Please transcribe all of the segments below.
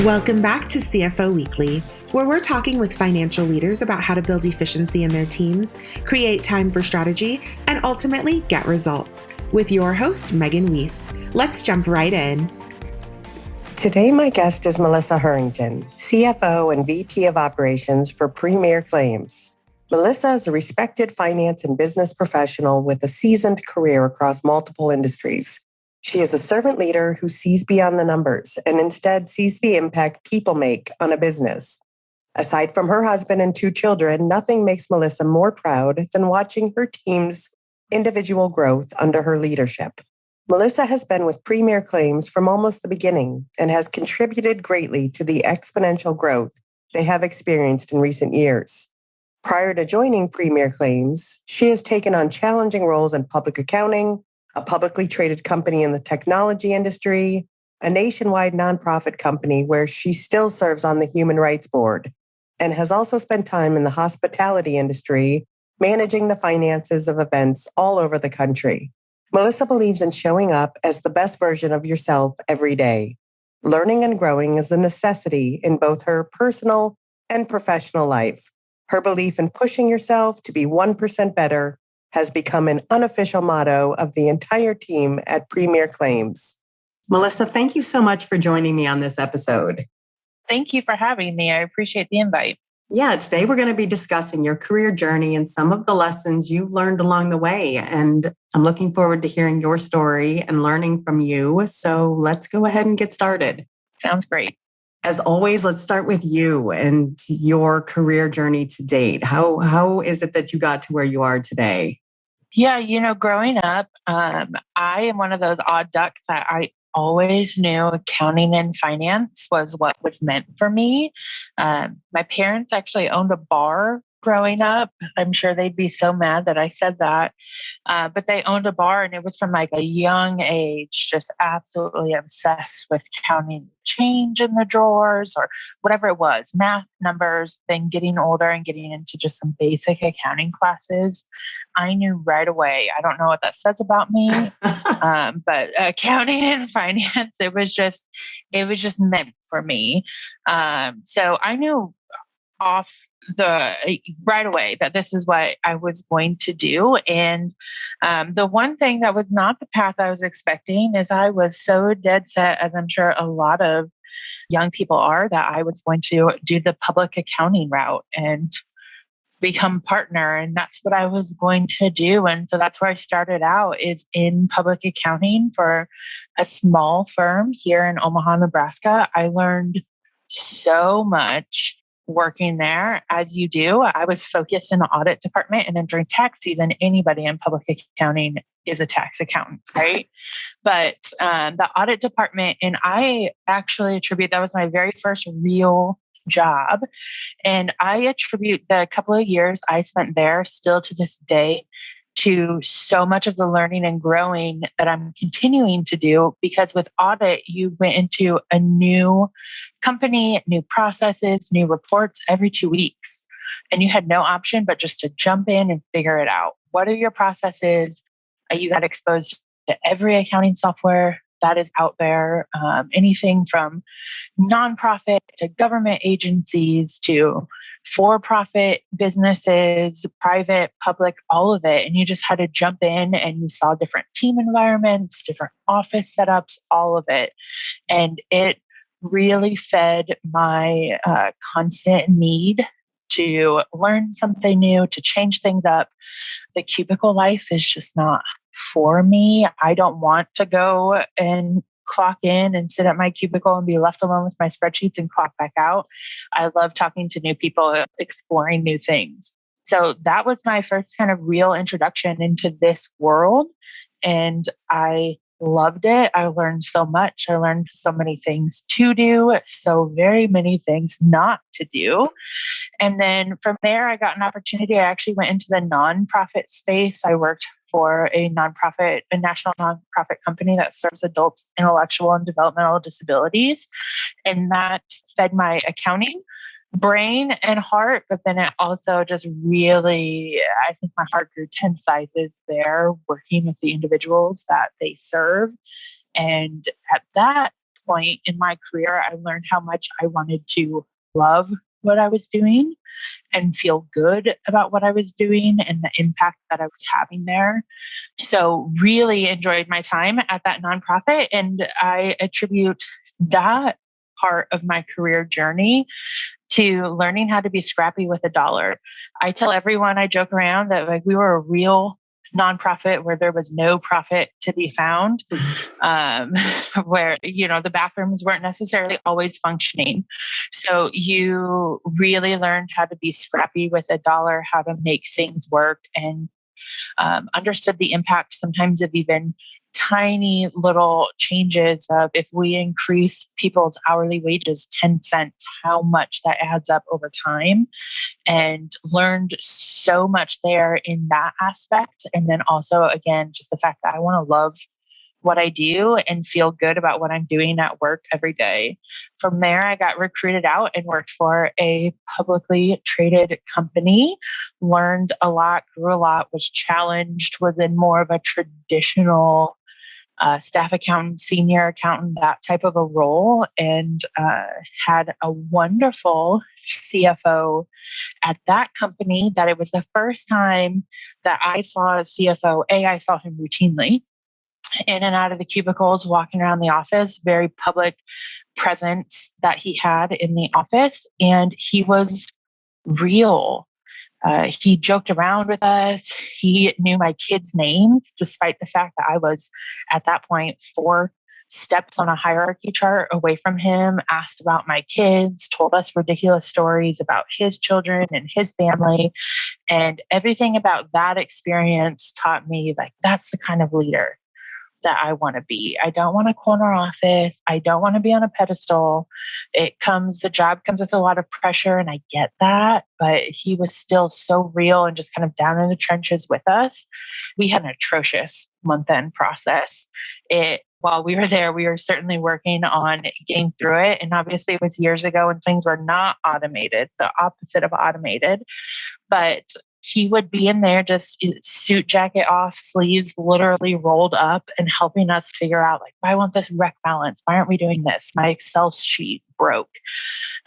Welcome back to CFO Weekly, where we're talking with financial leaders about how to build efficiency in their teams, create time for strategy, and ultimately get results. With your host, Megan Weiss. Let's jump right in. Today, my guest is Melissa Hurrington, CFO and VP of Operations for Premier Claims. Melissa is a respected finance and business professional with a seasoned career across multiple industries. She is a servant leader who sees beyond the numbers and instead sees the impact people make on a business. Aside from her husband and 2 children, nothing makes Melissa more proud than watching her team's individual growth under her leadership. Melissa has been with Premier Claims from almost the beginning and has contributed greatly to the exponential growth they have experienced in recent years. Prior to joining Premier Claims, she has taken on challenging roles in public accounting, a publicly traded company in the technology industry, a nationwide nonprofit company where she still serves on the Human Rights Board, and has also spent time in the hospitality industry, managing the finances of events all over the country. Melissa believes in showing up as the best version of yourself every day. Learning and growing is a necessity in both her personal and professional life. Her belief in pushing yourself to be 1% better has become an unofficial motto of the entire team at Premier Claims. Melissa, thank you so much for joining me on this episode. Thank you for having me. I appreciate the invite. Yeah, today we're going to be discussing your career journey and some of the lessons you've learned along the way. And I'm looking forward to hearing your story and learning from you. So let's go ahead and get started. Sounds great. As always, let's start with you and your career journey to date. How is it that you got to where you are today? Yeah, growing up, I am one of those odd ducks that I always knew accounting and finance was what was meant for me. My parents actually owned a bar growing up. I'm sure they'd be so mad that I said that. But they owned a bar, and it was from like a young age, just absolutely obsessed with counting change in the drawers or whatever it was, math, numbers. Then getting older and getting into just some basic accounting classes, I knew right away. I don't know what that says about me, but accounting and finance, it was just meant for me. So I knew right away that this is what I was going to do. And the one thing that was not the path I was expecting is I was so dead set, as I'm sure a lot of young people are, that I was going to do the public accounting route and become partner. And that's what I was going to do. And so that's where I started out, is in public accounting for a small firm here in Omaha, Nebraska. I learned so much working there, as you do. I was focused in the audit department, and then during tax season, anybody in public accounting is a tax accountant, right? But the audit department, and I actually attribute that was my very first real job. And I attribute the couple of years I spent there still to this day to so much of the learning and growing that I'm continuing to do, because with audit, you went into a new company, new processes, new reports every 2 weeks. And you had no option but just to jump in and figure it out. What are your processes? You got exposed to every accounting software that is out there, anything from nonprofit to government agencies to for-profit businesses, private, public, all of it. And you just had to jump in, and you saw different team environments, different office setups, all of it. And it really fed my constant need to learn something new, to change things up. The cubicle life is just not for me. I don't want to go and clock in and sit at my cubicle and be left alone with my spreadsheets and clock back out. I love talking to new people, exploring new things. So that was my first kind of real introduction into this world. And I loved it. I learned so much. I learned so many things to do, so very many things not to do. And then from there, I got an opportunity. I actually went into the nonprofit space. I worked for a national nonprofit company that serves adults, intellectual and developmental disabilities. And that fed my accounting brain and heart, but then it also just really, I think my heart grew 10 sizes there, working with the individuals that they serve. And at that point in my career, I learned how much I wanted to love what I was doing and feel good about what I was doing and the impact that I was having there. So really enjoyed my time at that nonprofit. And I attribute that part of my career journey to learning how to be scrappy with a dollar. I tell everyone, I joke around that like we were a real nonprofit where there was no profit to be found, where, the bathrooms weren't necessarily always functioning. So you really learned how to be scrappy with a dollar, how to make things work, and understood the impact sometimes of even tiny little changes of if we increase people's hourly wages 10 cents, how much that adds up over time, and learned so much there in that aspect. And then also, again, just the fact that I want to love what I do and feel good about what I'm doing at work every day. From there, I got recruited out and worked for a publicly traded company, learned a lot, grew a lot, was challenged, was in more of a traditional staff accountant, senior accountant, that type of a role, and had a wonderful CFO at that company that it was the first time that I saw a CFO. I saw him routinely in and out of the cubicles, walking around the office, very public presence that he had in the office. And he was real. He joked around with us. He knew my kids' names, despite the fact that I was at that point 4 steps on a hierarchy chart away from him, asked about my kids, told us ridiculous stories about his children and his family. And everything about that experience taught me like, that's the kind of leader that I want to be. I don't want a corner office. I don't want to be on a pedestal. The job comes with a lot of pressure, and I get that, but he was still so real and just kind of down in the trenches with us. We had an atrocious month-end process. While we were there, we were certainly working on getting through it. And obviously it was years ago when things were not automated, the opposite of automated, but he would be in there just suit jacket off, sleeves literally rolled up, and helping us figure out like, I want this rec balance. Why aren't we doing this? My Excel sheet broke.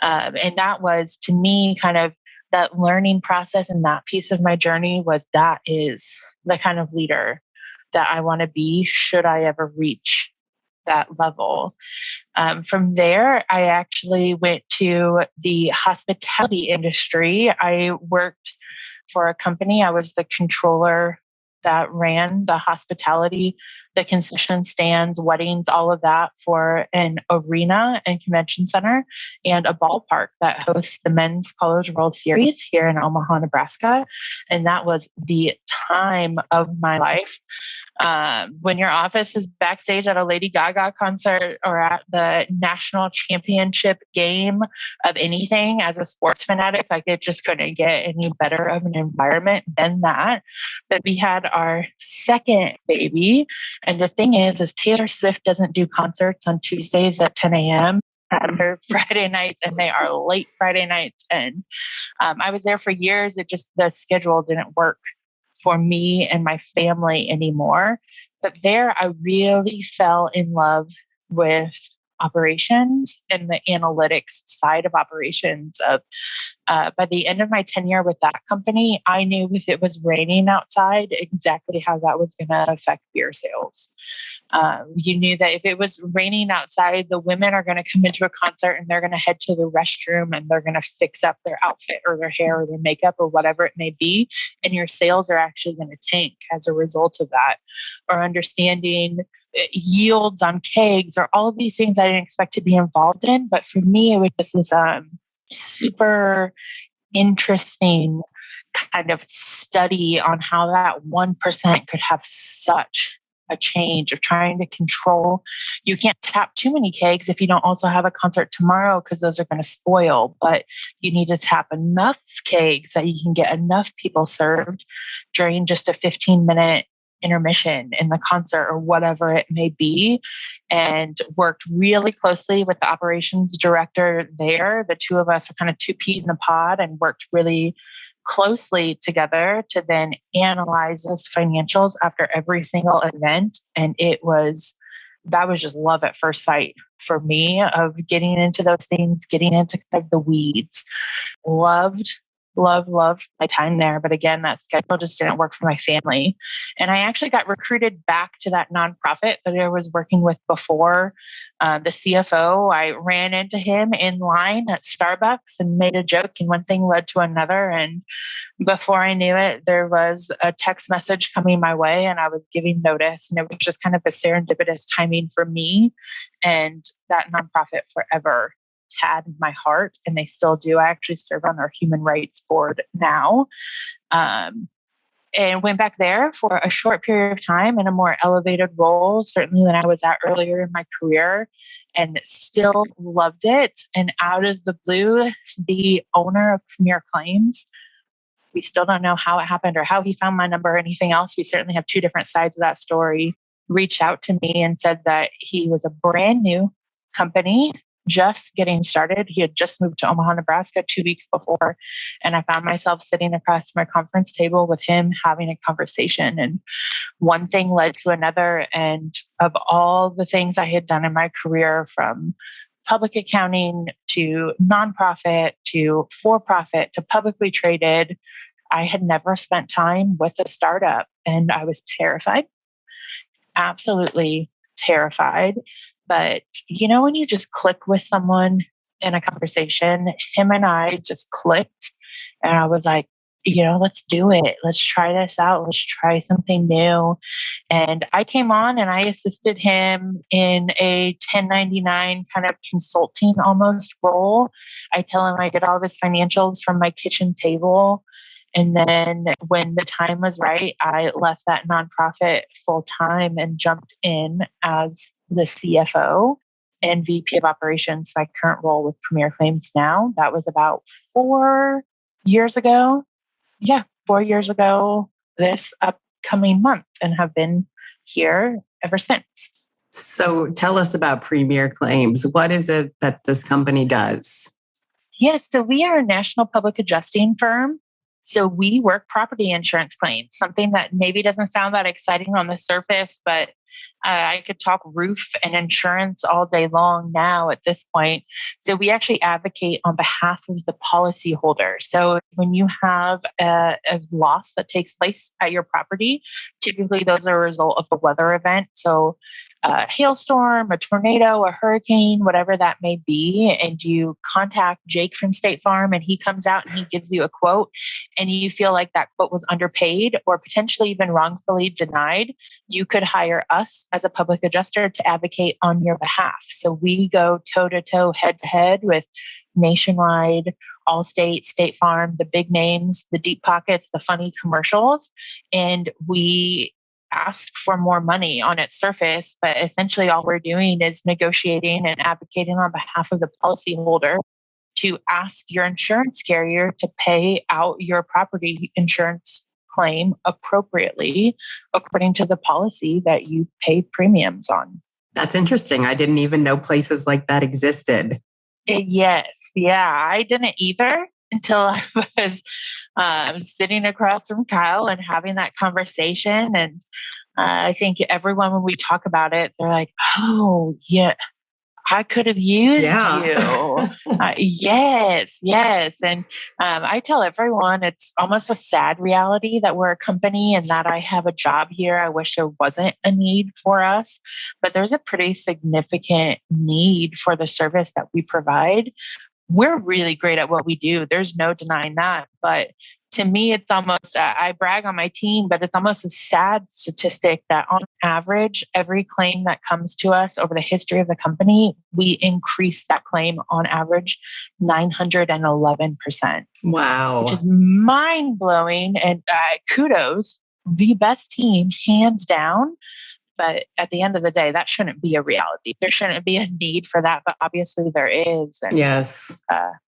And that was, to me, kind of that learning process, and that piece of my journey that is the kind of leader that I want to be should I ever reach that level. From there, I actually went to the hospitality industry. I worked for a company. I was the controller that ran the hospitality, the concession stands, weddings, all of that for an arena and convention center and a ballpark that hosts the Men's College World Series here in Omaha, Nebraska. And that was the time of my life. When your office is backstage at a Lady Gaga concert or at the national championship game of anything, as a sports fanatic, like it just couldn't get any better of an environment than that. But we had our second baby. And the thing is Taylor Swift doesn't do concerts on Tuesdays at 10 a.m. They're Friday nights, and they are late Friday nights. And I was there for years. The schedule didn't work for me and my family anymore. But there I really fell in love with operations and the analytics side of operations. By the end of my tenure with that company, I knew if it was raining outside, exactly how that was going to affect beer sales. You knew that if it was raining outside, the women are going to come into a concert and they're going to head to the restroom and they're going to fix up their outfit or their hair or their makeup or whatever it may be. And your sales are actually going to tank as a result of that. Or understanding yields on kegs or all of these things I didn't expect to be involved in. But for me, it was just this super interesting kind of study on how that 1% could have such a change of trying to control. You can't tap too many kegs if you don't also have a concert tomorrow, because those are going to spoil, but you need to tap enough kegs that you can get enough people served during just a 15-minute intermission in the concert or whatever it may be, and worked really closely with the operations director there. The two of us were kind of two peas in a pod and worked really closely together to then analyze those financials after every single event. And it was that was just love at first sight for me of getting into those things, getting into kind of the weeds. Loved my time there. But again, that schedule just didn't work for my family. And I actually got recruited back to that nonprofit that I was working with before. The CFO, I ran into him in line at Starbucks and made a joke, and one thing led to another. And before I knew it, there was a text message coming my way and I was giving notice. And it was just kind of a serendipitous timing for me. And that nonprofit forever had my heart, and they still do. I actually serve on our human rights board now. And went back there for a short period of time in a more elevated role, certainly than I was at earlier in my career, and still loved it. And out of the blue, the owner of Premier Claims, we still don't know how it happened or how he found my number or anything else. We certainly have two different sides of that story. Reached out to me and said that he was a brand new company, just getting started. He had just moved to Omaha, Nebraska 2 weeks before. And I found myself sitting across from a conference table with him having a conversation. And one thing led to another. And of all the things I had done in my career, from public accounting to nonprofit to for-profit to publicly traded, I had never spent time with a startup. And I was terrified, absolutely terrified. But when you just click with someone in a conversation, him and I just clicked. And I was like, let's do it. Let's try this out. Let's try something new. And I came on and I assisted him in a 1099 kind of consulting almost role. I tell him I did all of his financials from my kitchen table. And then when the time was right, I left that nonprofit full time and jumped in as the CFO and VP of Operations, my current role with Premier Claims now. That was about 4 years ago. Yeah, 4 years ago this upcoming month, and have been here ever since. So tell us about Premier Claims. What is it that this company does? Yes, so we are a national public adjusting firm. So we work property insurance claims, something that maybe doesn't sound that exciting on the surface, but I could talk roof and insurance all day long now at this point. So we actually advocate on behalf of the policyholder. So when you have a loss that takes place at your property, typically those are a result of a weather event. So a hailstorm, a tornado, a hurricane, whatever that may be, and you contact Jake from State Farm and he comes out and he gives you a quote and you feel like that quote was underpaid or potentially even wrongfully denied, you could hire us as a public adjuster to advocate on your behalf. So we go toe-to-toe, head-to-head with Nationwide, Allstate, State Farm, the big names, the deep pockets, the funny commercials, and we ask for more money on its surface, but essentially all we're doing is negotiating and advocating on behalf of the policyholder to ask your insurance carrier to pay out your property insurance claim appropriately according to the policy that you pay premiums on. That's interesting. I didn't even know places like that existed. Yes. Yeah, I didn't either until I was sitting across from Kyle and having that conversation. And I think everyone, when we talk about it, they're like, oh, yeah, I could have used you. Yes. And I tell everyone it's almost a sad reality that we're a company and that I have a job here. I wish there wasn't a need for us, but there's a pretty significant need for the service that we provide. We're really great at what we do. There's no denying that. But to me, it's almost, I brag on my team, but it's almost a sad statistic that on average, every claim that comes to us over the history of the company, we increase that claim on average 911%. Wow. Which is mind blowing. And kudos, the best team, hands down. But at the end of the day, that shouldn't be a reality. There shouldn't be a need for that, but obviously there is. And, yes.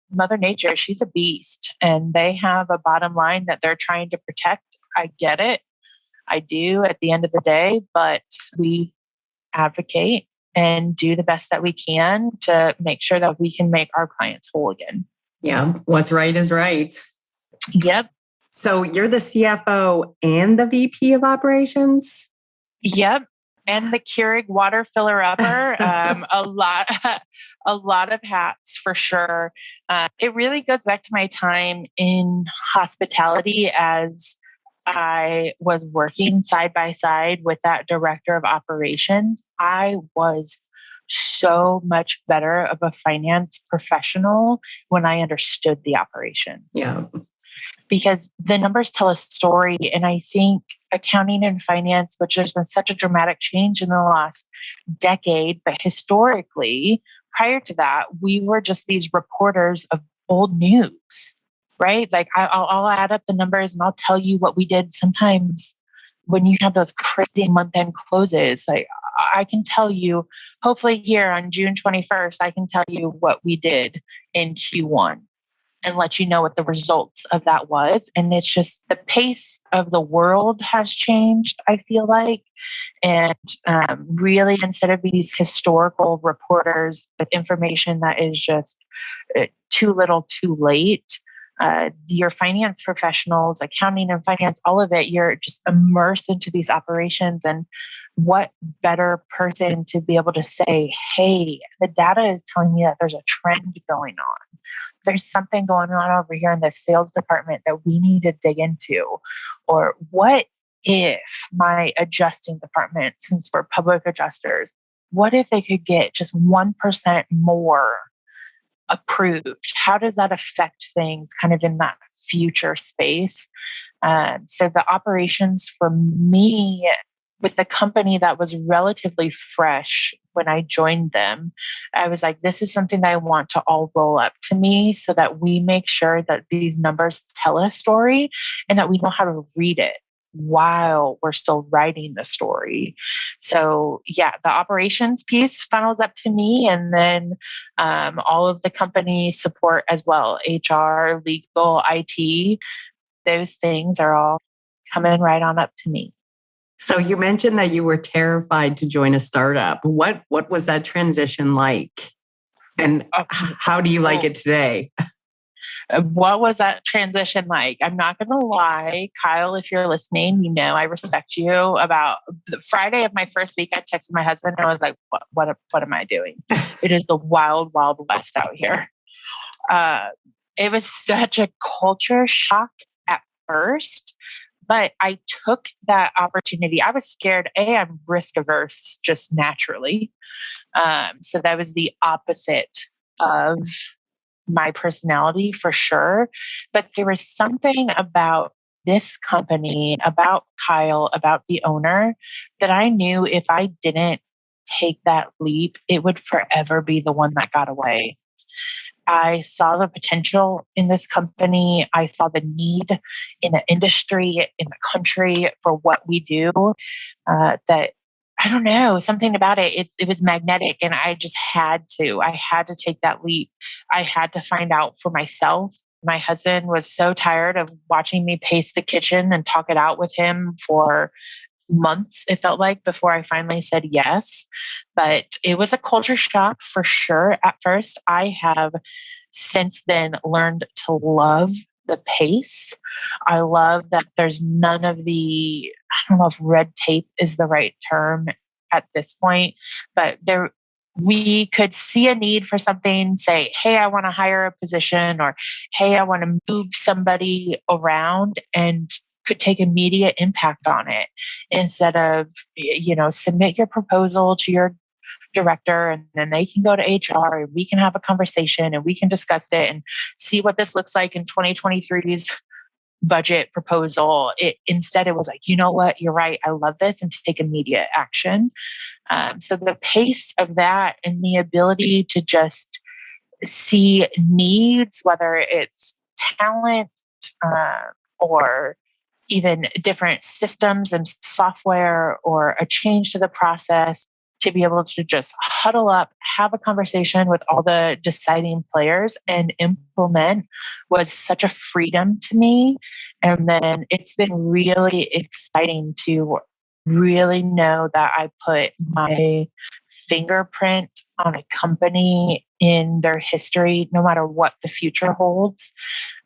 Mother Nature, she's a beast, and they have a bottom line that they're trying to protect. I get it. I do at the end of the day, but we advocate and do the best that we can to make sure that we can make our clients whole again. Yeah. What's right is right. Yep. So you're the CFO and the VP of Operations? Yep. and the Keurig water filler upper. A lot of hats for sure. It really goes back to my time in hospitality as I was working side by side with that director of operations. I was so much better of a finance professional when I understood the operation. Yeah. Because the numbers tell a story. And I think accounting and finance, which there's been such a dramatic change in the last decade, but historically, prior to that, we were just these reporters of old news, right? Like I'll add up the numbers and I'll tell you what we did. Sometimes when you have those crazy month-end closes, like I can tell you, hopefully here on June 21st, I can tell you what we did in Q1 and let you know what the results of that was. And it's just the pace of the world has changed, I feel like. And really, instead of these historical reporters with information that is just too little, too late, your finance professionals, accounting and finance, all of it, you're just immersed into these operations. And what better person to be able to say, hey, the data is telling me that there's a trend going on. There's something going on over here in the sales department that we need to dig into. Or what if my adjusting department, since we're public adjusters, what if they could get just 1% more approved? How does that affect things kind of in that future space? So the operations for me with the company that was relatively fresh when I joined them, I was like, this is something that I want to all roll up to me so that we make sure that these numbers tell a story and that we know how to read it while we're still writing the story. So yeah, the operations piece funnels up to me, and then all of the company support as well, HR, legal, IT, those things are all coming right on up to me. So you mentioned that you were terrified to join a startup. What was that transition like? And how do you like it today? What was that transition like? I'm not going to lie, Kyle, if you're listening, you know I respect you. About the Friday of my first week, I texted my husband and I was like, what am I doing? It is the wild, wild west out here. It was such a culture shock at first. But I took that opportunity. I was scared. I'm risk averse just naturally. So that was the opposite of my personality for sure. But there was something about this company, about Kyle, about the owner that I knew if I didn't take that leap, it would forever be the one that got away. I saw the potential in this company. I saw the need in the industry, in the country for what we do. That I don't know, something about it. It was magnetic, and I just had to. I had to take that leap. I had to find out for myself. My husband was so tired of watching me pace the kitchen and talk it out with him for months, it felt like, before I finally said yes. But it was a culture shock for sure at first. I have since then learned to love the pace. I love that there's none of the, I don't know if red tape is the right term at this point, but we could see a need for something, say, hey, I want to hire a position, or hey, I want to move somebody around, and could take immediate impact on it instead of, submit your proposal to your director and then they can go to HR and we can have a conversation and we can discuss it and see what this looks like in 2023's budget proposal. Instead, it was like, you know what, you're right, I love this, and to take immediate action. So the pace of that and the ability to just see needs, whether it's talent or even different systems and software or a change to the process, to be able to just huddle up, have a conversation with all the deciding players and implement was such a freedom to me. And then it's been really exciting to really know that I put my fingerprint on a company in their history, no matter what the future holds.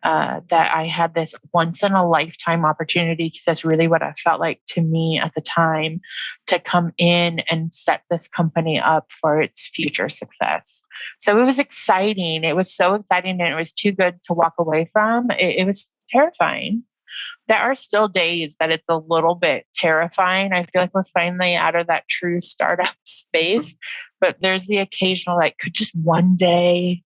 that I had this once in a lifetime opportunity, because that's really what it felt like to me at the time, to come in and set this company up for its future success. So it was exciting. It was so exciting, and it was too good to walk away from. It was terrifying. There are still days that it's a little bit terrifying. I feel like we're finally out of that true startup space, but there's the occasional, like, could just one day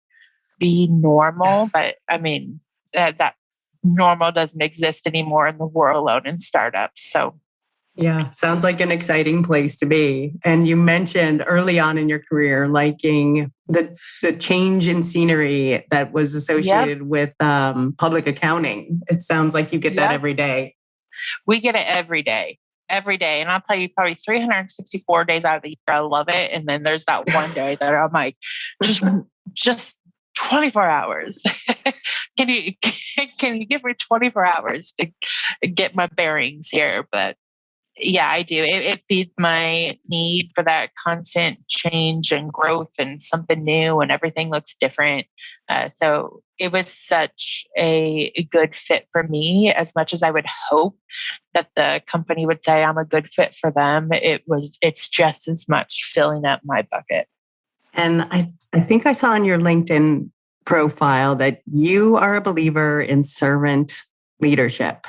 be normal? But I mean, that normal doesn't exist anymore, and we're alone in startups. So yeah, sounds like an exciting place to be. And you mentioned early on in your career liking the change in scenery that was associated with public accounting. It sounds like you get that every day. We get it every day. Every day. And I'll tell you, probably 364 days out of the year, I love it. And then there's that one day that I'm like, just 24 hours. Can you give me 24 hours to get my bearings here? But yeah, I do. It feeds my need for that constant change and growth and something new, and everything looks different. So it was such a good fit for me. As much as I would hope that the company would say I'm a good fit for them, it's just as much filling up my bucket. And I think I saw on your LinkedIn profile that you are a believer in servant leadership.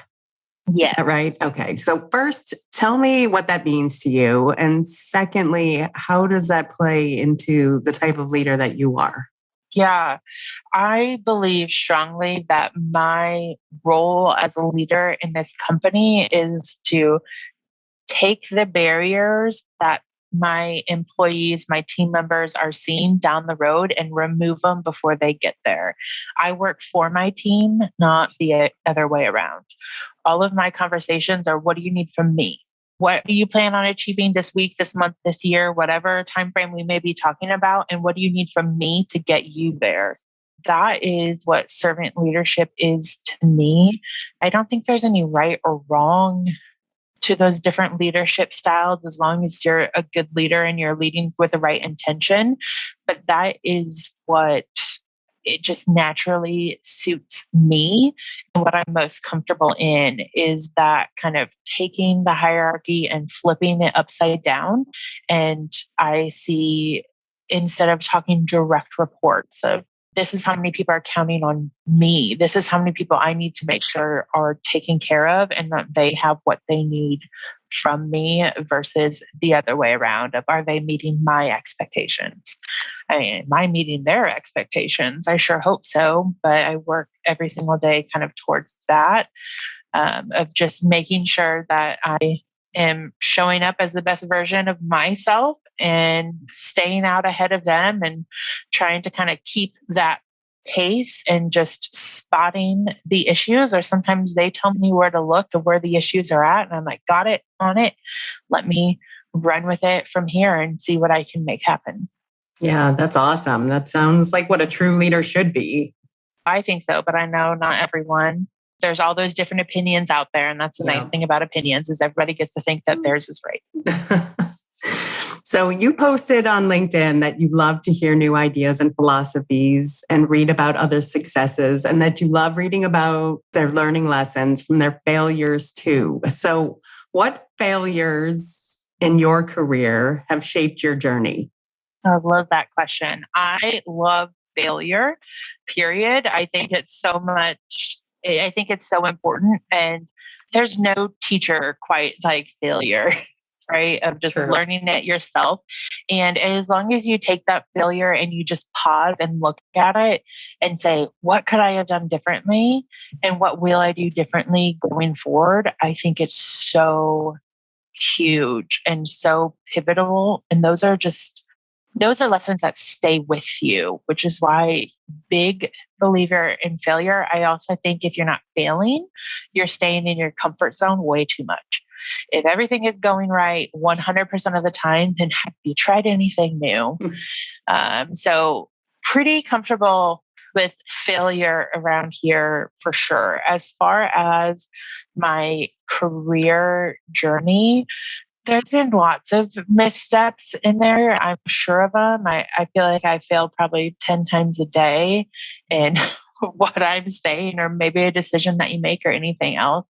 Yes. Is that right? Okay. So first, tell me what that means to you. And secondly, how does that play into the type of leader that you are? Yeah, I believe strongly that my role as a leader in this company is to take the barriers that my employees, my team members are seeing down the road, and remove them before they get there. I work for my team, not the other way around. All of my conversations are, what do you need from me? What do you plan on achieving this week, this month, this year, whatever time frame we may be talking about? And what do you need from me to get you there? That is what servant leadership is to me. I don't think there's any right or wrong to those different leadership styles, as long as you're a good leader and you're leading with the right intention. But that is what it just naturally suits me. And what I'm most comfortable in is that kind of taking the hierarchy and flipping it upside down. And I see, instead of talking direct reports of, this is how many people are counting on me, this is how many people I need to make sure are taken care of and that they have what they need from me, versus the other way around of, are they meeting my expectations? I mean, am I meeting their expectations? I sure hope so, but I work every single day kind of towards that, of just making sure that I am showing up as the best version of myself and staying out ahead of them, and trying to kind of keep that pace and just spotting the issues. Or sometimes they tell me where to look and where the issues are at, and I'm like, got it, on it. Let me run with it from here and see what I can make happen. Yeah, that's awesome. That sounds like what a true leader should be. I think so, but I know not everyone. There's all those different opinions out there. And that's the nice thing about opinions, is everybody gets to think that theirs is right. So you posted on LinkedIn that you love to hear new ideas and philosophies and read about others' successes, and that you love reading about their learning lessons from their failures too. So what failures in your career have shaped your journey? I love that question. I love failure, period. I think it's so important. And there's no teacher quite like failure, right? Of just learning it yourself. And as long as you take that failure and you just pause and look at it and say, what could I have done differently? And what will I do differently going forward? I think it's so huge and so pivotal. And those are lessons that stay with you, which is why, big believer in failure. I also think if you're not failing, you're staying in your comfort zone way too much. If everything is going right 100% of the time, then have you tried anything new? So pretty comfortable with failure around here for sure. As far as my career journey, there's been lots of missteps in there. I'm sure of them. I feel like I fail probably 10 times a day. And what I'm saying, or maybe a decision that you make or anything else.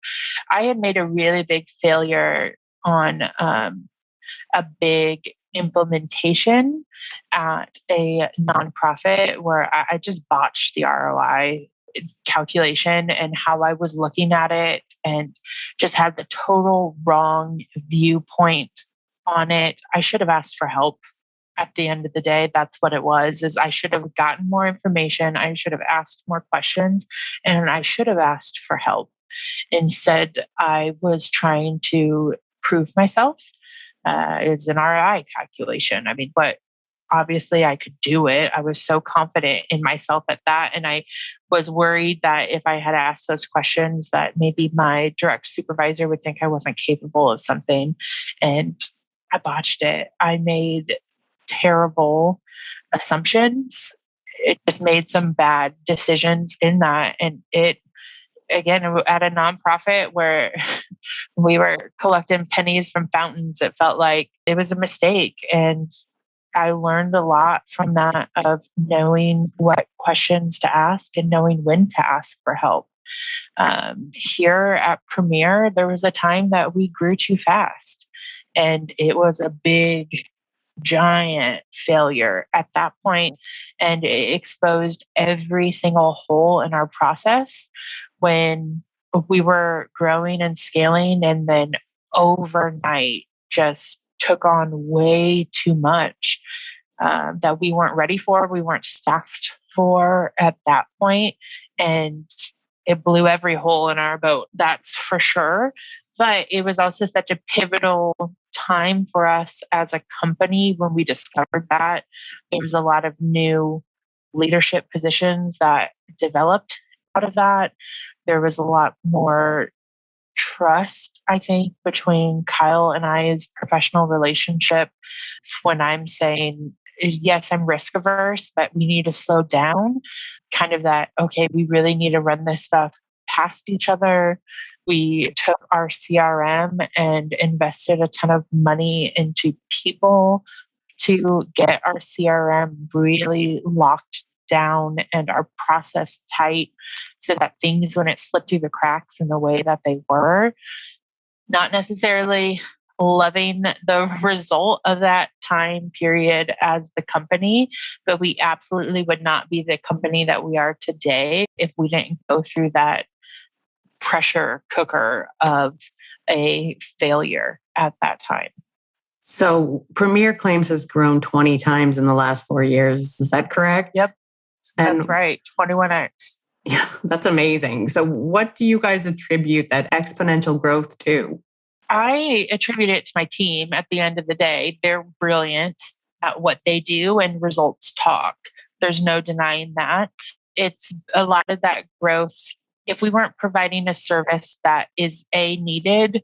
I had made a really big failure on a big implementation at a nonprofit where I just botched the ROI calculation and how I was looking at it, and just had the total wrong viewpoint on it. I should have asked for help. At the end of the day, that's what it was, is I should have gotten more information. I should have asked more questions, and I should have asked for help. Instead, I was trying to prove myself. It's an ROI calculation. I mean, but obviously I could do it. I was so confident in myself at that. And I was worried that if I had asked those questions, that maybe my direct supervisor would think I wasn't capable of something. And I botched it. I made terrible assumptions. It just made some bad decisions in that. And it, again, at a nonprofit where we were collecting pennies from fountains, it felt like it was a mistake. And I learned a lot from that, of knowing what questions to ask and knowing when to ask for help. Here at Premier, there was a time that we grew too fast, and it was a big, giant failure at that point, and it exposed every single hole in our process when we were growing and scaling, and then overnight just took on way too much that we weren't ready for, we weren't staffed for at that point, and it blew every hole in our boat, that's for sure. But it was also such a pivotal time for us as a company when we discovered that. There was a lot of new leadership positions that developed out of that. There was a lot more trust, I think, between Kyle and I's professional relationship, when I'm saying, yes, I'm risk averse, but we need to slow down. Kind of that, okay, we really need to run this stuff past each other. We took our CRM and invested a ton of money into people to get our CRM really locked down and our process tight, so that things wouldn't slip through the cracks in the way that they were. Not necessarily loving the result of that time period as the company, but we absolutely would not be the company that we are today if we didn't go through that pressure cooker of a failure at that time. So Premier Claims has grown 20 times in the last 4 years. Is that correct? Yep. That's right. 21x. Yeah, that's amazing. So what do you guys attribute that exponential growth to? I attribute it to my team at the end of the day. They're brilliant at what they do, and results talk. There's no denying that. It's a lot of that growth. If we weren't providing a service that is A, needed,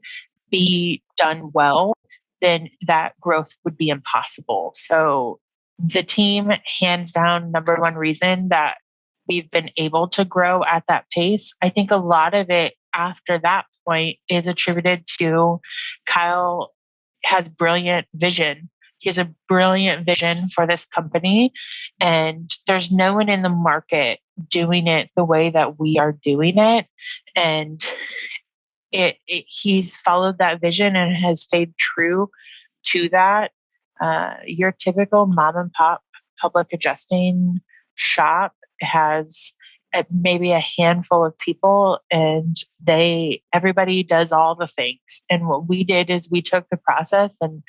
B, done well, then that growth would be impossible. So the team, hands down, number one reason that we've been able to grow at that pace. I think a lot of it after that point is attributed to Kyle has brilliant vision. He has a brilliant vision for this company, and there's no one in the market doing it the way that we are doing it. And he's followed that vision and has stayed true to that. Your typical mom and pop public adjusting shop has maybe a handful of people, and everybody does all the things. And what we did is we took the process and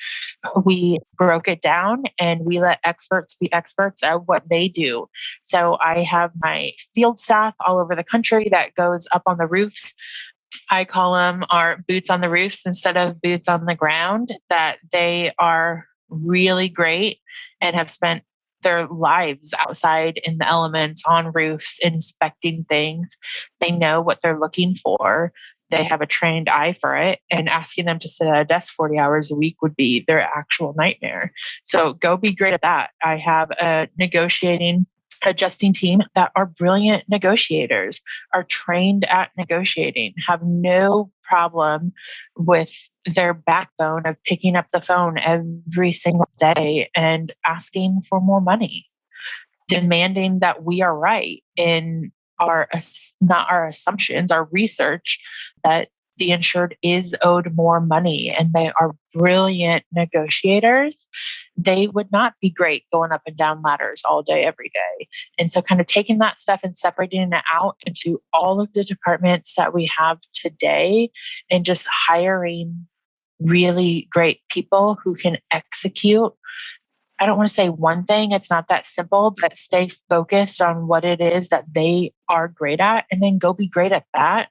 we broke it down, and we let experts be experts at what they do. So I have my field staff all over the country that goes up on the roofs. I call them our boots on the roofs instead of boots on the ground, that they are really great and have spent their lives outside in the elements on roofs, inspecting things. They know what they're looking for. They have a trained eye for it, and asking them to sit at a desk 40 hours a week would be their actual nightmare. So go be great at that. I have a adjusting team that are brilliant negotiators, are trained at negotiating, have no problem with their backbone of picking up the phone every single day and asking for more money, demanding that we are right in not our assumptions, our research that the insured is owed more money and they are brilliant negotiators, they would not be great going up and down ladders all day, every day. And so kind of taking that stuff and separating it out into all of the departments that we have today and just hiring really great people who can execute. I don't want to say one thing, it's not that simple, but stay focused on what it is that they are great at and then go be great at that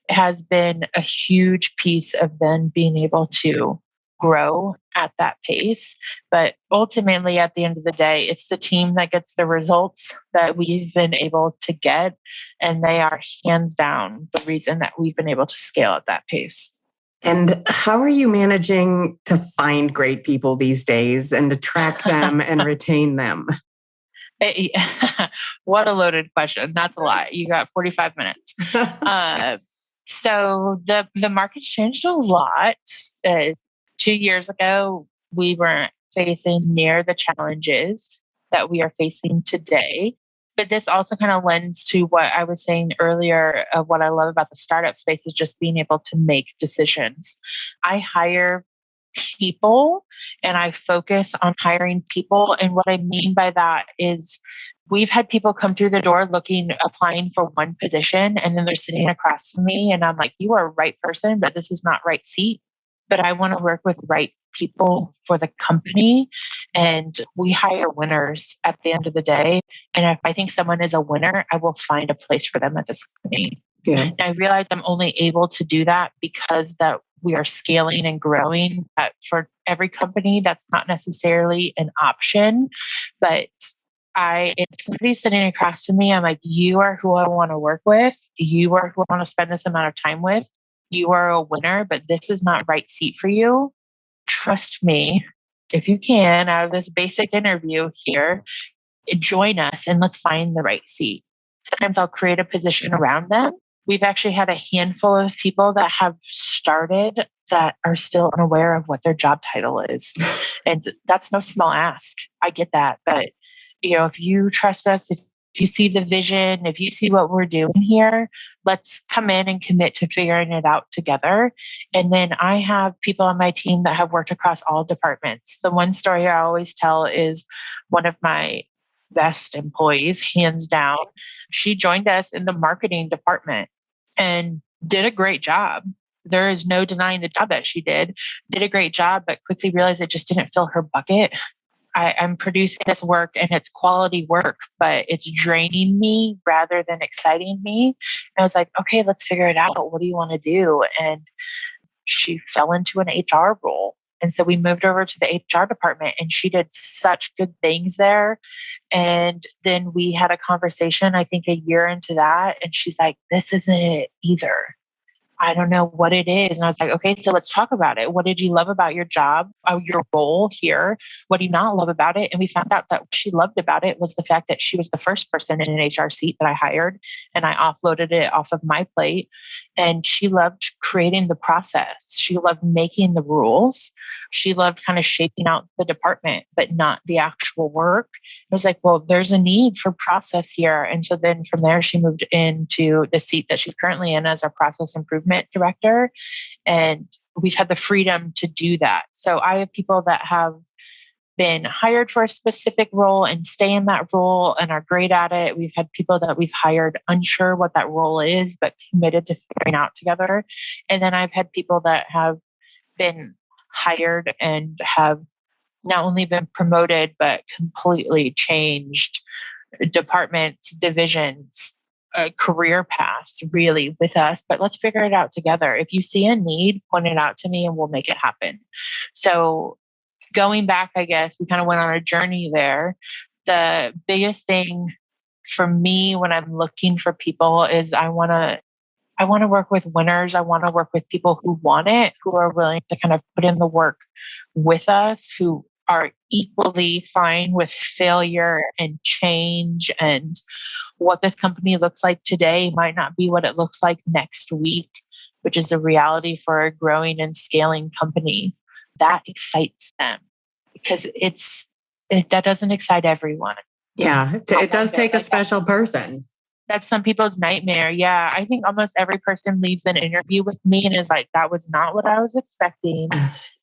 has been a huge piece of then being able to grow at that pace. But ultimately, at the end of the day, it's the team that gets the results that we've been able to get. And they are hands down the reason that we've been able to scale at that pace. And how are you managing to find great people these days and attract them and retain them? What a loaded question. Not to lie. You got 45 minutes. So the market's changed a lot. 2 years ago, we weren't facing near the challenges that we are facing today. But this also kind of lends to what I was saying earlier of what I love about the startup space is just being able to make decisions. I hire people and I focus on hiring people. And what I mean by that is we've had people come through the door applying for one position, and then they're sitting across from me and I'm like, you are a right person, but this is not right seat. But I want to work with right people for the company. And we hire winners at the end of the day. And if I think someone is a winner, I will find a place for them at this company. Yeah. And I realize I'm only able to do that because that we are scaling and growing. For every company, that's not necessarily an option. But if somebody's sitting across from me, I'm like, you are who I want to work with. You are who I want to spend this amount of time with. You are a winner, but this is not right seat for you. Trust me, if you can, out of this basic interview here, join us and let's find the right seat. Sometimes I'll create a position around them. We've actually had a handful of people that have started that are still unaware of what their job title is. And that's no small ask. I get that. But if you trust us, if you see the vision, if you see what we're doing here, let's come in and commit to figuring it out together. And then I have people on my team that have worked across all departments. The one story I always tell is one of my best employees, hands down. She joined us in the marketing department and did a great job. There is no denying the job that she did a great job, but quickly realized it just didn't fill her bucket. I'm producing this work and it's quality work, but it's draining me rather than exciting me. And I was like, okay, let's figure it out. What do you want to do? And she fell into an HR role. And so we moved over to the HR department and she did such good things there. And then we had a conversation, I think a year into that. And she's like, this isn't it either. I don't know what it is. And I was like, okay, so let's talk about it. What did you love about your job, your role here? What do you not love about it? And we found out that what she loved about it was the fact that she was the first person in an HR seat that I hired, and I offloaded it off of my plate. And she loved creating the process. She loved making the rules. She loved kind of shaping out the department, but not the actual work. It was like, well, there's a need for process here. And so then from there, she moved into the seat that she's currently in as our process improvement director. And we've had the freedom to do that. So I have people that have been hired for a specific role and stay in that role and are great at it. We've had people that we've hired unsure what that role is, but committed to figuring out together. And then I've had people that have been hired and have not only been promoted, but completely changed departments, divisions, career paths really with us. But let's figure it out together. If you see a need, point it out to me and we'll make it happen. So going back, I guess we kind of went on a journey there. The biggest thing for me when I'm looking for people is I want to work with winners. I want to work with people who want it, who are willing to kind of put in the work with us, who are equally fine with failure and change. And what this company looks like today might not be what it looks like next week, which is the reality for a growing and scaling company. That excites them because that doesn't excite everyone. Yeah, it does take a special person. That's some people's nightmare. Yeah. I think almost every person leaves an interview with me and is like, that was not what I was expecting.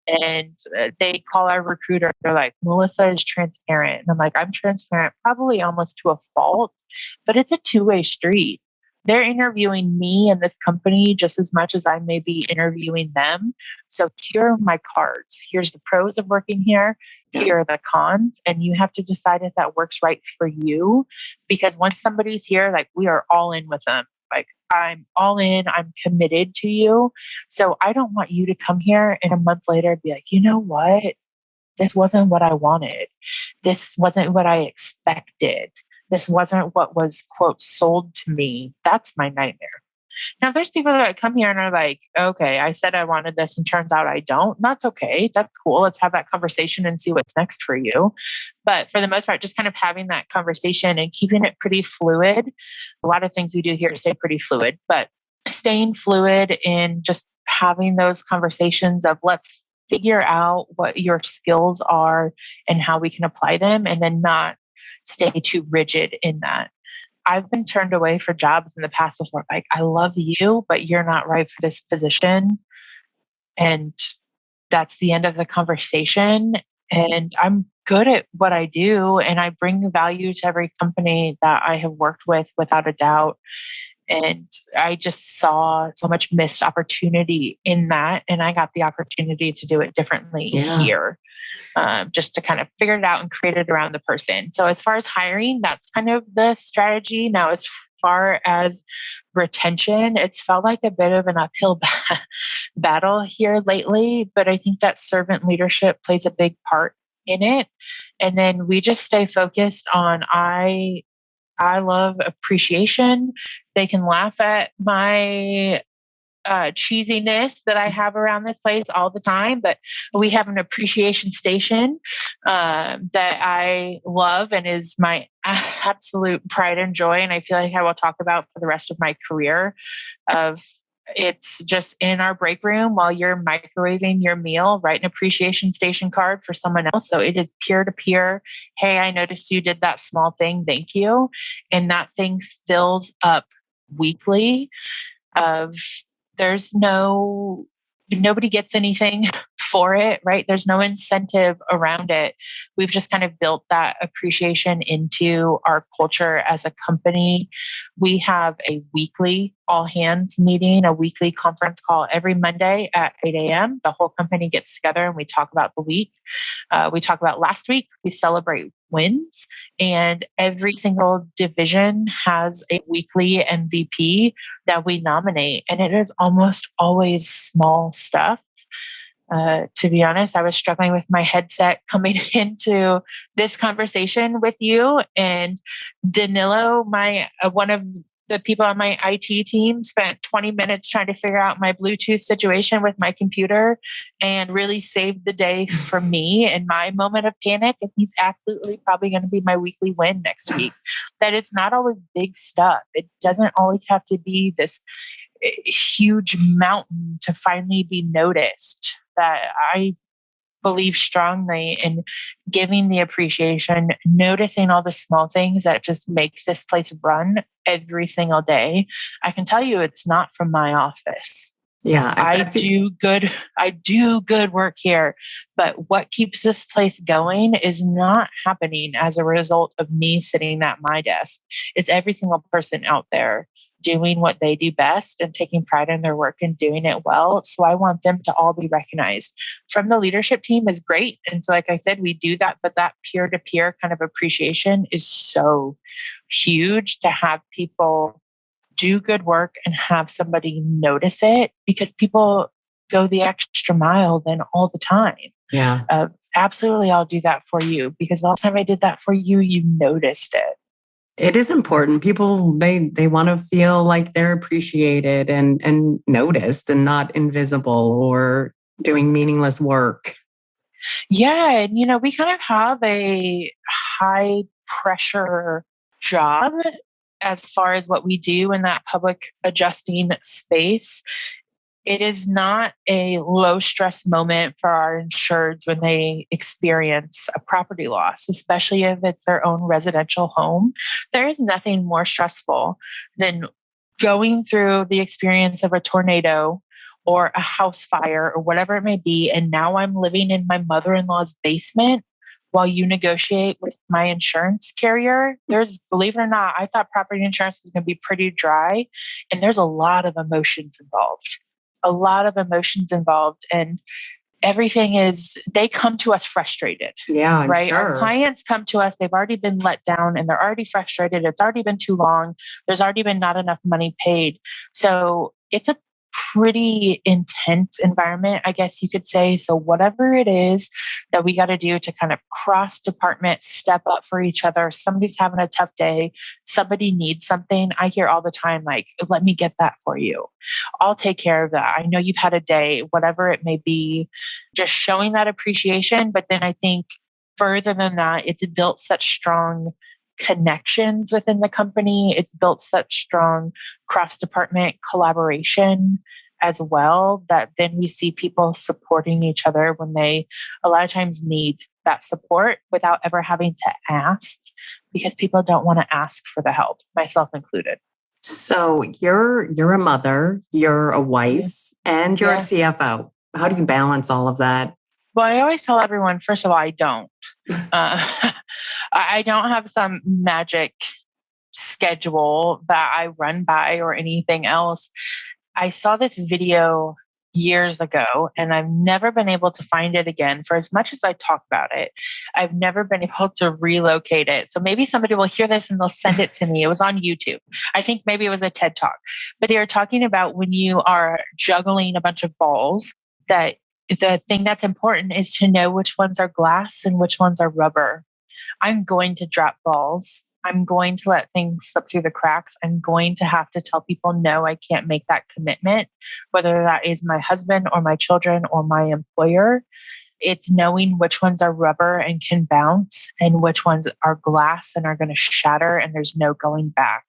And they call our recruiter. They're like, Melissa is transparent. And I'm like, I'm transparent, probably almost to a fault, but it's a two-way street. They're interviewing me and this company just as much as I may be interviewing them. So here are my cards. Here's the pros of working here. Here are the cons. And you have to decide if that works right for you. Because once somebody's here, like we are all in with them. Like I'm all in, I'm committed to you. So I don't want you to come here and a month later be like, you know what? This wasn't what I wanted. This wasn't what I expected. This wasn't what was, quote, sold to me. That's my nightmare. Now, there's people that come here and are like, okay, I said I wanted this and turns out I don't. That's okay. That's cool. Let's have that conversation and see what's next for you. But for the most part, just kind of having that conversation and keeping it pretty fluid. A lot of things we do here stay pretty fluid, but staying fluid and just having those conversations of let's figure out what your skills are and how we can apply them, and then not stay too rigid in that. I've been turned away for jobs in the past before. Like, I love you, but you're not right for this position. And that's the end of the conversation. And I'm good at what I do. And I bring value to every company that I have worked with without a doubt. And I just saw so much missed opportunity in that. And I got the opportunity to do it differently here, just to kind of figure it out and create it around the person. So as far as hiring, that's kind of the strategy. Now, as far as retention, it's felt like a bit of an uphill battle here lately, but I think that servant leadership plays a big part in it. And then we just stay focused on I love appreciation. They can laugh at my cheesiness that I have around this place all the time, but we have an appreciation station that I love and is my absolute pride and joy. And I feel like I will talk about for the rest of my career of it's just in our break room while you're microwaving your meal, write an appreciation station card for someone else. So it is peer to peer. Hey, I noticed you did that small thing. Thank you. And that thing fills up weekly of nobody gets anything for it, right? There's no incentive around it. We've just kind of built that appreciation into our culture as a company. We have a weekly all hands meeting, a weekly conference call every Monday at 8 a.m. The whole company gets together and we talk about the week. We talk about last week. We celebrate wins, and every single division has a weekly MVP that we nominate. And it is almost always small stuff. To be honest, I was struggling with my headset coming into this conversation with you, and Danilo, one of the people on my IT team, spent 20 minutes trying to figure out my Bluetooth situation with my computer and really saved the day for me in my moment of panic. And he's absolutely probably going to be my weekly win next week. That it's not always big stuff. It doesn't always have to be this huge mountain to finally be noticed. That I believe strongly in giving the appreciation, noticing all the small things that just make this place run every single day. I can tell you it's not from my office. Yeah, I do good work here, but what keeps this place going is not happening as a result of me sitting at my desk. It's every single person out there doing what they do best and taking pride in their work and doing it well. So I want them to all be recognized. From the leadership team is great. And so, like I said, we do that, but that peer-to-peer kind of appreciation is so huge to have people do good work and have somebody notice it, because people go the extra mile then all the time. Yeah. Absolutely, I'll do that for you, because the last time I did that for you, you noticed it. It is important. People, they want to feel like they're appreciated and noticed and not invisible or doing meaningless work. Yeah. And, we kind of have a high pressure job as far as what we do in that public adjusting space. It is not a low stress moment for our insureds when they experience a property loss, especially if it's their own residential home. There is nothing more stressful than going through the experience of a tornado or a house fire or whatever it may be. And now I'm living in my mother-in-law's basement while you negotiate with my insurance carrier. Believe it or not, I thought property insurance was going to be pretty dry. And there's a lot of emotions involved. And they come to us frustrated. Yeah, I'm right? sure. Our clients come to us, they've already been let down and they're already frustrated. It's already been too long. There's already been not enough money paid. So it's a pretty intense environment, I guess you could say. So whatever it is that we got to do to kind of cross department, step up for each other. Somebody's having a tough day. Somebody needs something. I hear all the time, like, let me get that for you. I'll take care of that. I know you've had a day, whatever it may be, just showing that appreciation. But then I think further than that, it's built such strong connections within the company. It's built such strong cross-department collaboration as well, that then we see people supporting each other when they a lot of times need that support without ever having to ask, because people don't want to ask for the help, myself included. So you're a mother, you're a wife, and you're a CFO. How do you balance all of that? Well, I always tell everyone, first of all, I don't. I don't have some magic schedule that I run by or anything else. I saw this video years ago and I've never been able to find it again. For as much as I talk about it, I've never been able to relocate it. So maybe somebody will hear this and they'll send it to me. It was on YouTube. I think maybe it was a TED Talk, but they were talking about when you are juggling a bunch of balls, that the thing that's important is to know which ones are glass and which ones are rubber. I'm going to drop balls. I'm going to let things slip through the cracks. I'm going to have to tell people, no, I can't make that commitment, whether that is my husband or my children or my employer. It's knowing which ones are rubber and can bounce and which ones are glass and are going to shatter and there's no going back.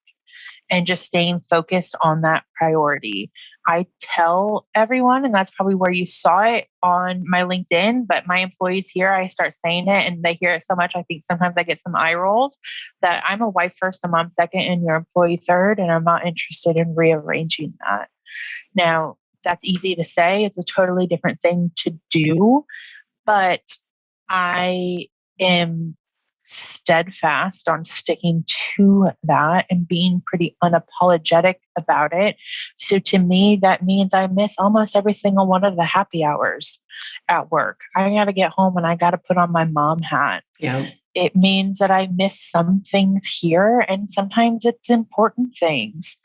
And just staying focused on that priority. I tell everyone, and that's probably where you saw it on my LinkedIn, but my employees here, I start saying it and they hear it so much. I think sometimes I get some eye rolls that I'm a wife first, a mom second, and your employee third. And I'm not interested in rearranging that. Now, that's easy to say. It's a totally different thing to do, but I am steadfast on sticking to that and being pretty unapologetic about it. So to me, that means I miss almost every single one of the happy hours at work. I got to get home and I got to put on my mom hat. Yeah. It means that I miss some things here, and sometimes it's important things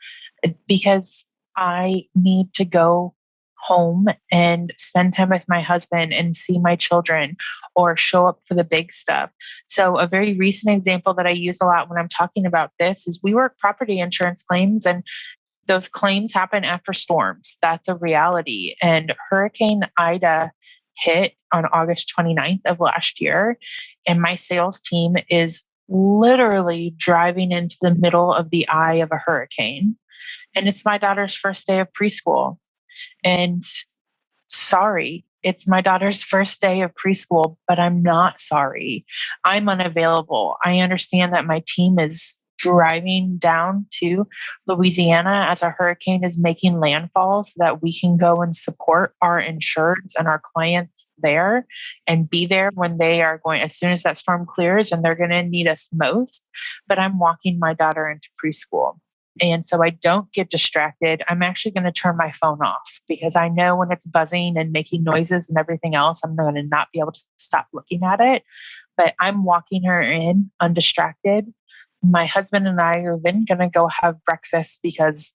because I need to go home and spend time with my husband and see my children or show up for the big stuff. So a very recent example that I use a lot when I'm talking about this is we work property insurance claims, and those claims happen after storms. That's a reality. And Hurricane Ida hit on August 29th of last year. And my sales team is literally driving into the middle of the eye of a hurricane. And it's my daughter's first day of preschool. And sorry, it's my daughter's first day of preschool, but I'm not sorry. I'm unavailable. I understand that my team is driving down to Louisiana as a hurricane is making landfall so that we can go and support our insureds and our clients there and be there when they are going, as soon as that storm clears and they're going to need us most. But I'm walking my daughter into preschool. And so I don't get distracted. I'm actually going to turn my phone off because I know when it's buzzing and making noises and everything else, I'm going to not be able to stop looking at it. But I'm walking her in undistracted. My husband and I are then going to go have breakfast because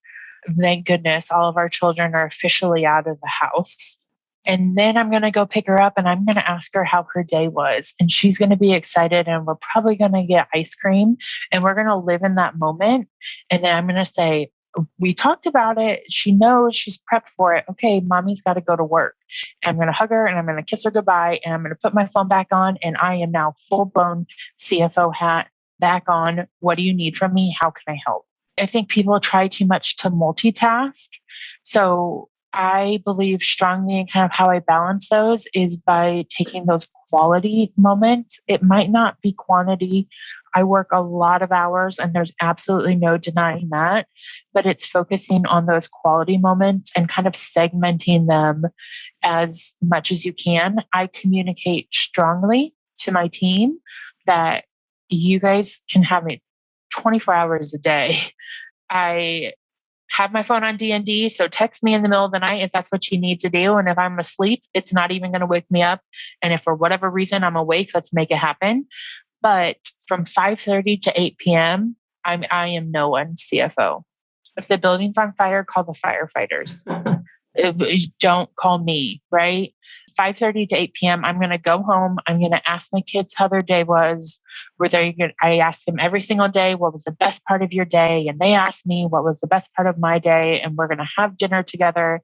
thank goodness all of our children are officially out of the house. And then I'm going to go pick her up and I'm going to ask her how her day was. And she's going to be excited and we're probably going to get ice cream and we're going to live in that moment. And then I'm going to say, we talked about it. She knows, she's prepped for it. Okay, mommy's got to go to work. And I'm going to hug her and I'm going to kiss her goodbye. And I'm going to put my phone back on. And I am now full blown CFO hat back on. What do you need from me? How can I help? I think people try too much to multitask. So I believe strongly in kind of how I balance those is by taking those quality moments. It might not be quantity. I work a lot of hours and there's absolutely no denying that, but it's focusing on those quality moments and kind of segmenting them as much as you can. I communicate strongly to my team that you guys can have me 24 hours a day. I have my phone on D&D, so text me in the middle of the night if that's what you need to do. And if I'm asleep, it's not even going to wake me up. And if for whatever reason I'm awake, let's make it happen. But from 5:30 to 8 p.m., I am no one's CFO. If the building's on fire, call the firefighters. Don't call me, right? 5:30 to 8 p.m., I'm going to go home. I'm going to ask my kids how their day was. I ask them every single day, what was the best part of your day? And they ask me, what was the best part of my day? And we're going to have dinner together.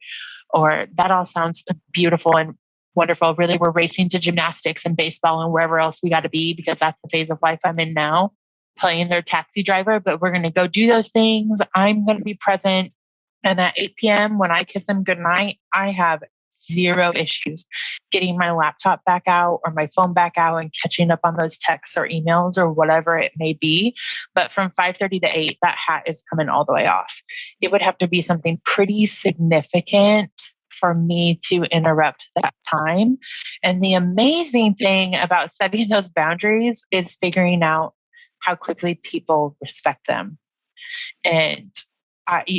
Or that all sounds beautiful and wonderful. Really, we're racing to gymnastics and baseball and wherever else we got to be because that's the phase of life I'm in now, playing their taxi driver. But we're going to go do those things. I'm going to be present. And at 8 p.m., when I kiss them goodnight, I have zero issues getting my laptop back out or my phone back out and catching up on those texts or emails or whatever it may be. But from 5:30 to 8, that hat is coming all the way off. It would have to be something pretty significant for me to interrupt that time. And the amazing thing about setting those boundaries is figuring out how quickly people respect them. And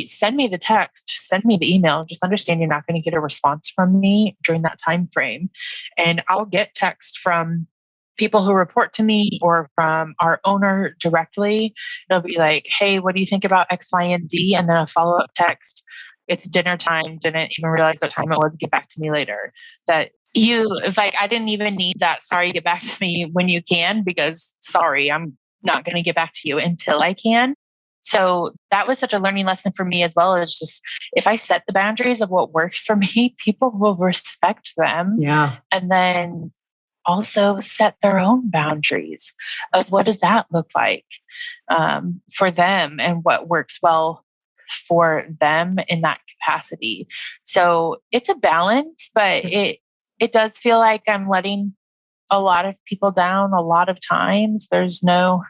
send me the text, send me the email, just understand you're not going to get a response from me during that time frame. And I'll get text from people who report to me or from our owner directly. They'll be like, hey, what do you think about X, Y, and Z? And then a follow-up text. It's dinner time. Didn't even realize what time it was. Get back to me later. It's like, I didn't even need that. Sorry, get back to me when you can, because sorry, I'm not going to get back to you until I can. So that was such a learning lesson for me, as well as just if I set the boundaries of what works for me, people will respect them. Yeah. And then also set their own boundaries of what does that look like for them and what works well for them in that capacity. So it's a balance, but it does feel like I'm letting a lot of people down a lot of times. There's no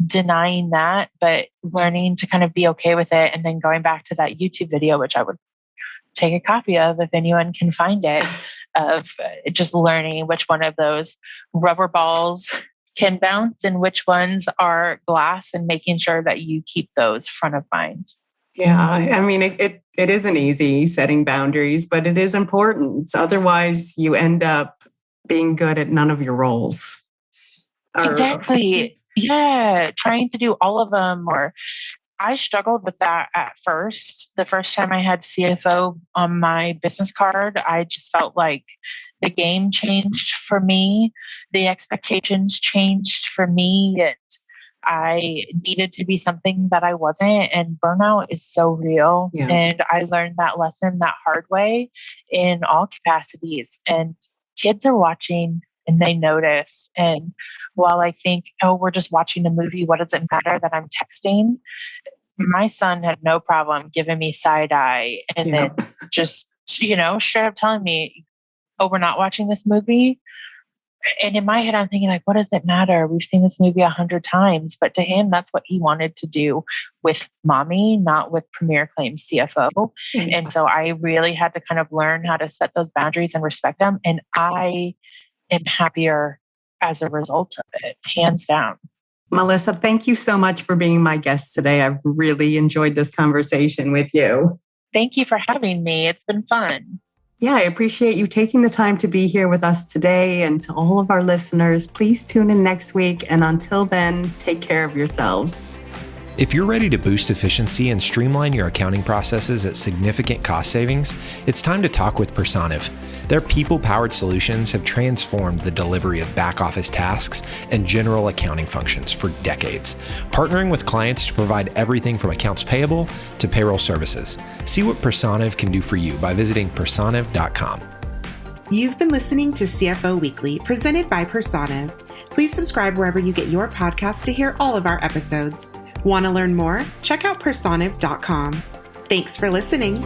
denying that, but learning to kind of be okay with it. And then going back to that YouTube video, which I would take a copy of if anyone can find it, of just learning which one of those rubber balls can bounce and which ones are glass, and making sure that you keep those front of mind. Yeah, I mean, it isn't easy setting boundaries, but it is important. Otherwise, you end up being good at none of your roles. Exactly. Yeah, trying to do all of them. Or I struggled with that at first. The first time I had CFO on my business card, I just felt like the game changed for me. The expectations changed for me. And I needed to be something that I wasn't. And burnout is so real. Yeah. And I learned that lesson that hard way in all capacities. And kids are watching and they notice. And while I think, oh, we're just watching a movie, what does it matter that I'm texting? My son had no problem giving me side eye and then just, straight up telling me, oh, we're not watching this movie. And in my head, I'm thinking, like, what does it matter? We've seen this movie 100 times. But to him, that's what he wanted to do with mommy, not with Premier Claims CFO. Mm-hmm. And so I really had to kind of learn how to set those boundaries and respect them. And I am happier as a result of it, hands down. Melissa, thank you so much for being my guest today. I've really enjoyed this conversation with you. Thank you for having me. It's been fun. Yeah, I appreciate you taking the time to be here with us today. And to all of our listeners, please tune in next week. And until then, take care of yourselves. If you're ready to boost efficiency and streamline your accounting processes at significant cost savings, it's time to talk with Personiv. Their people-powered solutions have transformed the delivery of back-office tasks and general accounting functions for decades, partnering with clients to provide everything from accounts payable to payroll services. See what Personiv can do for you by visiting personiv.com. You've been listening to CFO Weekly, presented by Personiv. Please subscribe wherever you get your podcasts to hear all of our episodes. Want to learn more? Check out personiv.com. Thanks for listening.